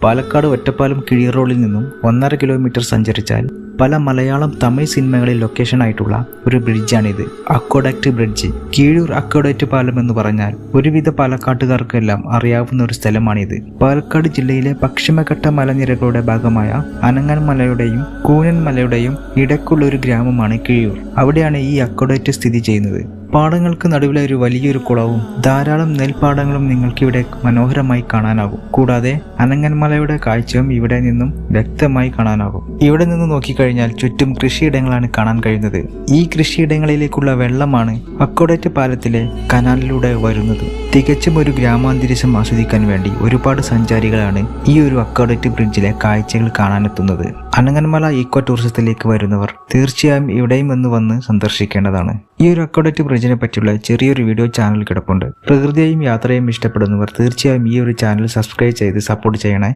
പാലക്കാട് ഒറ്റപ്പാലം കിഴിയൂർ റോഡിൽ നിന്നും 1.5 കിലോമീറ്റർ സഞ്ചരിച്ചാൽ പല മലയാളം തമിഴ് സിനിമകളിൽ ലൊക്കേഷൻ ആയിട്ടുള്ള ഒരു ബ്രിഡ്ജാണിത്. Aqueduct bridge. കിഴിയൂർ അക്വഡക്റ്റ് പാലം എന്ന് പറഞ്ഞാൽ ഒരുവിധ പാലക്കാട്ടുകാർക്കെല്ലാം അറിയാവുന്ന ഒരു സ്ഥലമാണിത്. പാലക്കാട് ജില്ലയിലെ പശ്ചിമഘട്ട മലനിരകളുടെ ഭാഗമായ അനങ്ങൻ മലയുടെയും കൂനൻ മലയുടെയും ഇടയ്ക്കുള്ള ഒരു ഗ്രാമമാണ് കിഴിയൂർ. അവിടെയാണ് ഈ അക്വഡക്റ്റ് സ്ഥിതി ചെയ്യുന്നത്. പാടങ്ങൾക്ക് നടുവിലെ ഒരു വലിയൊരു കുളവും ധാരാളം നെൽപ്പാടങ്ങളും നിങ്ങൾക്കിവിടെ മനോഹരമായി കാണാനാകും. കൂടാതെ അനങ്ങൻമലയുടെ കാഴ്ചയും ഇവിടെ നിന്നും വ്യക്തമായി കാണാനാകും. ഇവിടെ നിന്ന് നോക്കിക്കഴിഞ്ഞാൽ ചുറ്റും കൃഷിയിടങ്ങളാണ് കാണാൻ കഴിയുന്നത്. ഈ കൃഷിയിടങ്ങളിലേക്കുള്ള വെള്ളമാണ് അക്വഡക്റ്റ് പാലത്തിലെ കനാലിലൂടെ വരുന്നത്. തികച്ചും ഒരു ഗ്രാമാന്തരീക്ഷം ആസ്വദിക്കാൻ വേണ്ടി ഒരുപാട് സഞ്ചാരികളാണ് ഈ ഒരു അക്വഡക്റ്റ് ബ്രിഡ്ജിലെ കാഴ്ചകൾ കാണാനെത്തുന്നത്. അനങ്ങൻമല ഈക്കോ ടൂറിസത്തിലേക്ക് വരുന്നവർ തീർച്ചയായും ഇവിടെയും വന്ന് സന്ദർശിക്കേണ്ടതാണ്. ഈ ഒരു അക്വഡക്റ്റ് ബ്രിഡ്ജിനെ പറ്റിയുള്ള ചെറിയൊരു വീഡിയോ ചാനൽ കിടപ്പുണ്ട്. പ്രകൃതിയെയും യാത്രയും ഇഷ്ടപ്പെടുന്നവർ തീർച്ചയായും ഈ ഒരു ചാനൽ സബ്സ്ക്രൈബ് ചെയ്ത് സപ്പോർട്ട് ചെയ്യണേ.